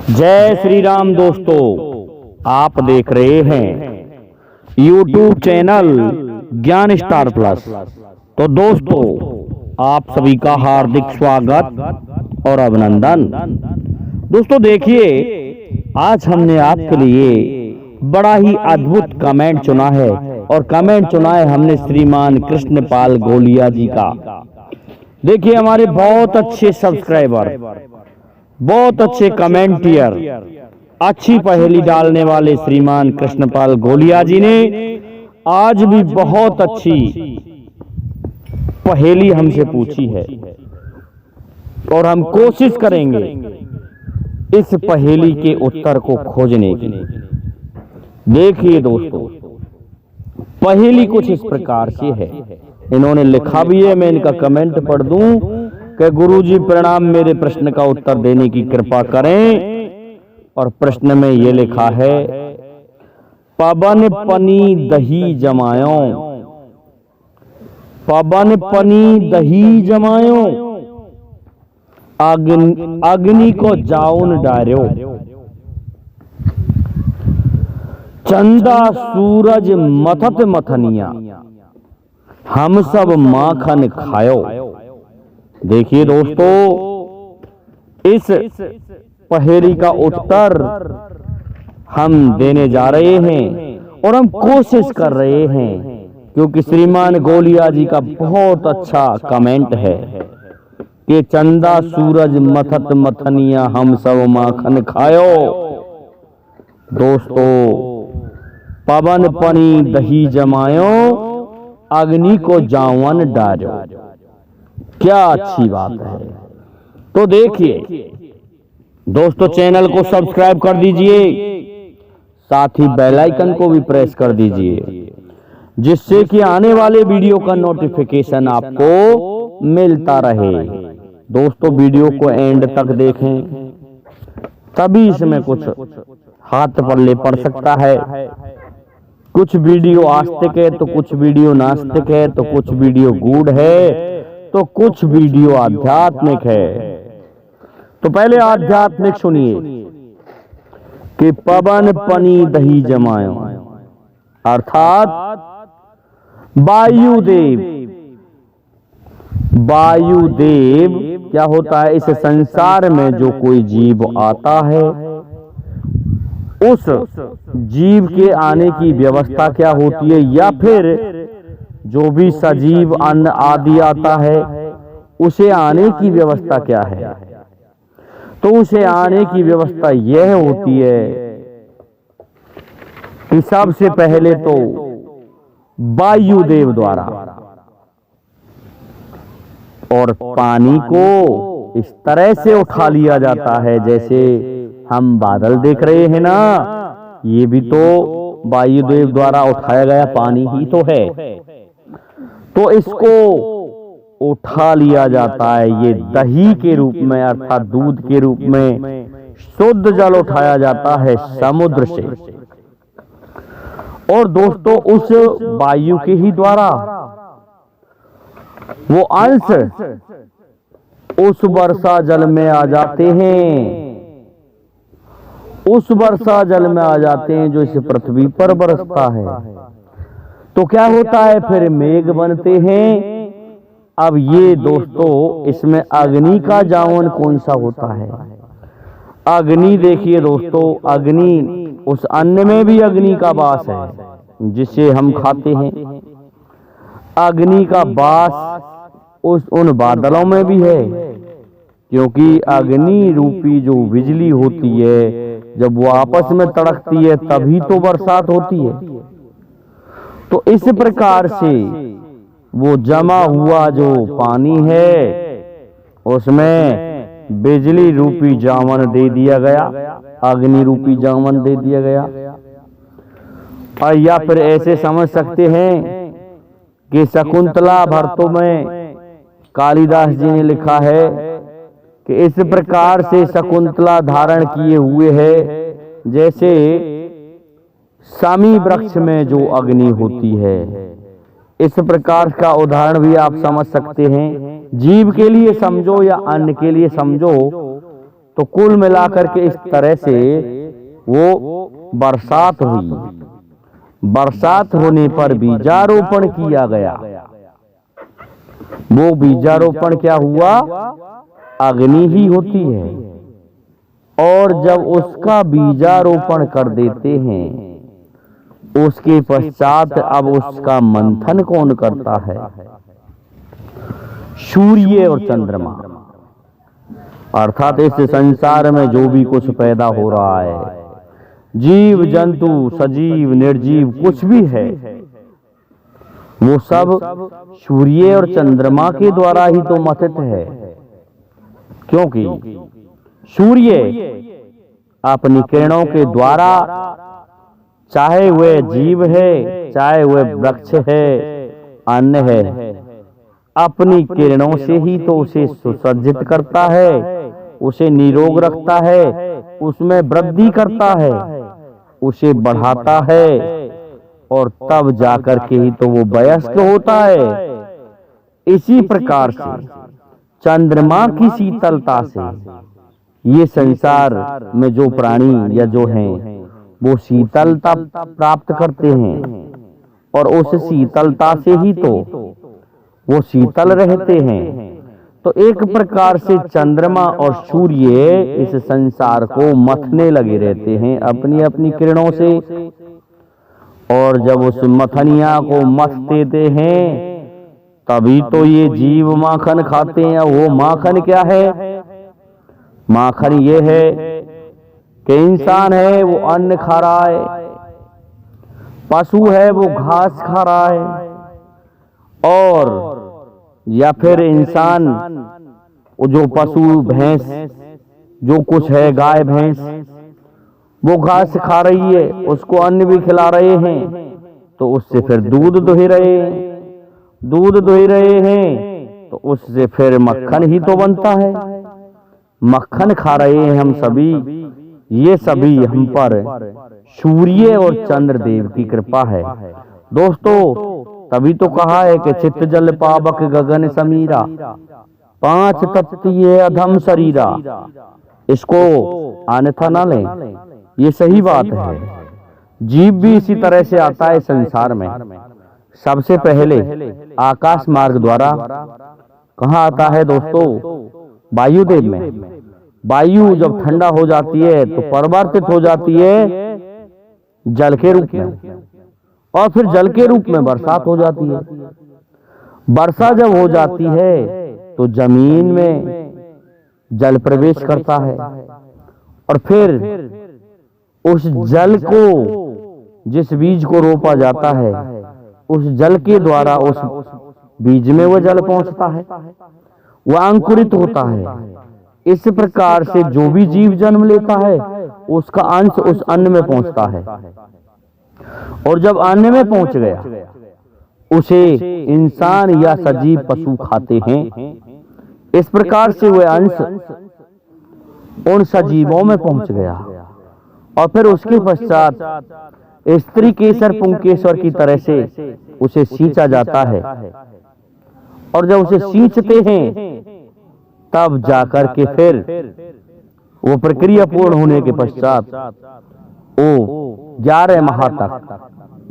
जय श्री राम दोस्तों, आप देख रहे हैं YouTube चैनल ज्ञान स्टार प्लस। तो दोस्तों, आप सभी का हार्दिक स्वागत और अभिनंदन। दोस्तों देखिए, आज हमने आपके लिए बड़ा ही अद्भुत कमेंट चुना है और कमेंट चुना है हमने श्रीमान कृष्णपाल गोलिया जी का। देखिए, हमारे बहुत अच्छे सब्सक्राइबर, बहुत अच्छे कमेंटियर, अच्छी पहेली डालने वाले श्रीमान कृष्णपाल गोलिया जी ने आज भी बहुत अच्छी पहेली हमसे पूछी है और हम कोशिश करेंगे इस पहेली के उत्तर को खोजने की। देखिए दोस्तों, पहेली कुछ इस प्रकार से है। इन्होंने लिखा भी है, मैं इनका कमेंट पढ़ दूं कि गुरुजी प्रणाम, मेरे प्रश्न का उत्तर देने की कृपा करें। और प्रश्न में ये लिखा है, पवन पनी दही जमायो, पवन पनी दही जमायो, अग्नि को जाउन डार्यो, चंदा सूरज मथत मथनिया, हम सब माखन खायो। देखिए दोस्तों, इस पहेली का उत्तर हम देने जा रहे हैं और हम कोशिश कर रहे हैं, क्योंकि श्रीमान गोलिया जी का बहुत अच्छा कमेंट है कि चंदा सूरज मथत मथनिया, हम सब माखन खायो। दोस्तों, पवन पनी दही जमायो, अग्नि को जावन डारो, क्या अच्छी बात है। तो देखिए दोस्तों, चैनल को सब्सक्राइब कर दीजिए, साथ ही बेल आइकन को भी प्रेस कर दीजिए, जिससे कि आने वाले वीडियो का नोटिफिकेशन आपको मिलता रहे। दोस्तों, वीडियो को एंड तक देखें, तभी इसमें कुछ हाथ पल्ले पड़ सकता है। कुछ वीडियो आस्तिक है तो कुछ वीडियो नास्तिक है, तो कुछ वीडियो गूढ़ है तो कुछ वीडियो आध्यात्मिक है। तो पहले आध्यात्मिक सुनिए कि पवन पनी दही जमायो, अर्थात वायुदेव। वायुदेव क्या होता है? इस संसार में जो कोई जीव आता है, उस जीव के आने की व्यवस्था क्या होती है, या फिर जो भी सजीव अन्न आदि आता है, उसे आने की व्यवस्था क्या है? तो उसे आने की व्यवस्था यह होती है कि सबसे पहले तो वायुदेव द्वारा, और पानी को इस तरह से उठा लिया जाता है जैसे हम बादल देख रहे हैं ना, ये भी तो वायुदेव द्वारा उठाया गया पानी ही तो है। तो इसको उठा लिया जाता है, ये दही के रूप में, अर्थात दूध के रूप में शुद्ध जल उठाया जाता है समुद्र से। और दोस्तों, उस वायु के ही द्वारा वो अंश उस वर्षा जल में आ जाते हैं, उस वर्षा जल में आ जाते हैं जो इस पृथ्वी पर बरसता है। तो क्या होता है? फिर मेघ बनते हैं। अब ये दोस्तों, इसमें अग्नि का जावन कौन सा होता है? अग्नि, देखिए दोस्तों, अग्नि, उस अन्न में भी अग्नि का वास है जिसे हम खाते हैं। अग्नि का वास उन बादलों में भी है, क्योंकि अग्नि रूपी जो बिजली होती है, जब वो आपस में तड़कती है तभी तो बरसात होती है। तो इस प्रकार से वो जमा हुआ जो पानी है, उसमें बिजली रूपी जामन दे दिया गया, अग्नि रूपी जामन दे दिया गया। और या फिर ऐसे समझ सकते हैं कि शकुंतला भर्तों में कालिदास जी ने लिखा है कि इस प्रकार से शकुंतला धारण किए हुए है जैसे सामी वृक्ष में जो अग्नि होती है। इस प्रकार का उदाहरण भी आप समझ सकते हैं। जीव के लिए समझो या अन्न के लिए समझो, तो कुल मिलाकर के इस तरह से वो बरसात हुई। बरसात होने पर बीजारोपण किया गया। वो बीजारोपण क्या हुआ? अग्नि ही होती है। और जब उसका बीजारोपण कर देते हैं, उसके पश्चात अब उसका मंथन कौन करता है? सूर्य और चंद्रमा। अर्थात इस संसार में जो भी कुछ पैदा हो रहा है, जीव जंतु सजीव निर्जीव कुछ भी है, वो सब सूर्य और चंद्रमा के द्वारा ही तो मथित है। क्योंकि सूर्य अपनी किरणों के द्वारा, चाहे वह जीव है, चाहे वह वृक्ष है, अन्न है, अपनी किरणों से ही तो उसे सुसज्जित करता है, उसे निरोग रखता है, उसमें वृद्धि करता है, उसे बढ़ाता है, और तब जाकर के ही तो वो वयस्क होता है। इसी प्रकार से चंद्रमा की शीतलता से ये संसार में जो प्राणी या जो हैं वो शीतलता प्राप्त करते हैं, और उस शीतलता से ही तो वो शीतल रहते हैं। तो एक प्रकार से चंद्रमा और सूर्य इस संसार को मथने लगे रहते हैं अपनी अपनी किरणों से। और जब उस मथनिया को मथ देते हैं, तभी तो ये जीव माखन खाते हैं। वो माखन क्या है? माखन ये है कि इंसान है वो अन्न खा रहा है, पशु है वो घास खा रहा है, और या फिर इंसान जो पशु भैंस जो कुछ है, गाय भैंस, वो घास खा रही है, उसको अन्न भी खिला रहे हैं, तो उससे फिर दूध दुह रहे हैं। दूध दुह रहे हैं तो उससे फिर मक्खन ही तो बनता है। मक्खन खा रहे हैं हम सभी। ये सभी हम पर सूर्य और चंद्रदेव की कृपा है दोस्तों। तभी तो कहा है कि चित्त जल पावक गगन समीरा, 5 तत्वीय अधम शरीरा। इसको अन्यथा ना लें, ये सही बात है। जीव भी इसी तरह से आता है संसार में। सबसे पहले आकाश मार्ग द्वारा कहाँ आता है दोस्तों? वायुदेव में। वायु जब ठंडा हो जाती है तो परिवर्तित हो जाती है जल के रूप में, और फिर जल के रूप में बरसात हो जाती है। वर्षा जब हो जाती है तो जमीन में जल प्रवेश करता है, और फिर उस जल को, जिस बीज को रोपा जाता है, उस जल के द्वारा उस बीज में वह जल पहुंचता है, वह अंकुरित होता है। इस प्रकार से जो भी जीव जन्म लेता है उसका अंश उस अन्न में पहुंचता है, और जब अन्न में पहुंच गया उसे इंसान या सजीव पशु खाते हैं। इस प्रकार से वह अंश उन सजीवों में पहुंच गया, और फिर उसके पश्चात स्त्री केसर पुंकेश्वर की तरह से उसे सींचा जाता है, और जब उसे सींचते हैं तब जाकर के फिर वो प्रक्रिया पूर्ण होने के पश्चात वो 11 माह तक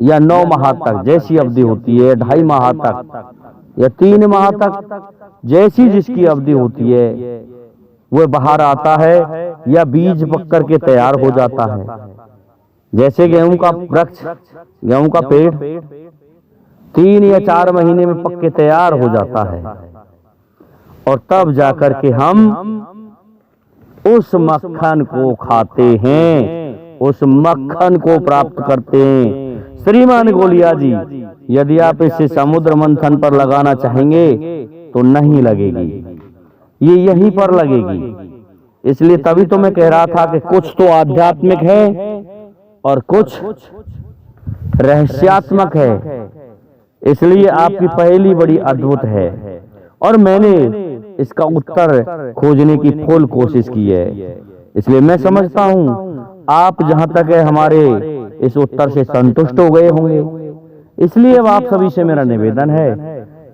या 9 माह तक जैसी अवधि होती है, 2.5 माह तक या 3 माह तक जैसी जिसकी अवधि होती है, वह बाहर आता है या बीज पक कर के तैयार हो जाता है। जैसे गेहूं का वृक्ष, गेहूं का पेड़ 3 या 4 महीने में पक के तैयार हो जाता है, और तब जाकर के हम उस मक्खन को खाते हैं, उस मक्खन को प्राप्त करते हैं। श्रीमान गोलिया जी, यदि आप इसे समुद्र मंथन पर लगाना चाहेंगे तो नहीं लगेगी, ये यहीं पर लगेगी। इसलिए तभी तो मैं कह रहा था कि कुछ तो आध्यात्मिक है और कुछ रहस्यात्मक है। इसलिए आपकी पहेली बड़ी अद्भुत है, और मैंने इसका उत्तर खोजने की फुल कोशिश की है। इसलिए मैं समझता हूं आप जहां तक है हमारे इस उत्तर से संतुष्ट हो गए होंगे। इसलिए अब आप सभी से मेरा निवेदन है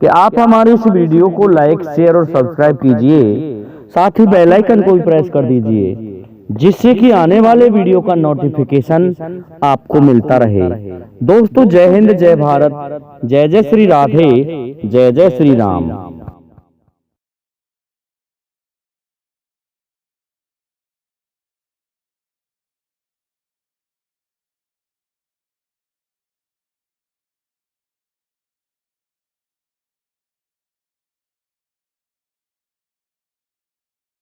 कि आप हमारे इस वीडियो को लाइक, शेयर और सब्सक्राइब कीजिए। साथ ही बेल आइकन को भी प्रेस कर दीजिए, जिससे कि आने वाले वीडियो का नोटिफिकेशन आपको मिलता रहे। दोस्तों, जय हिंद, जय भारत, जय जय श्री राधे, जय जय श्री राम।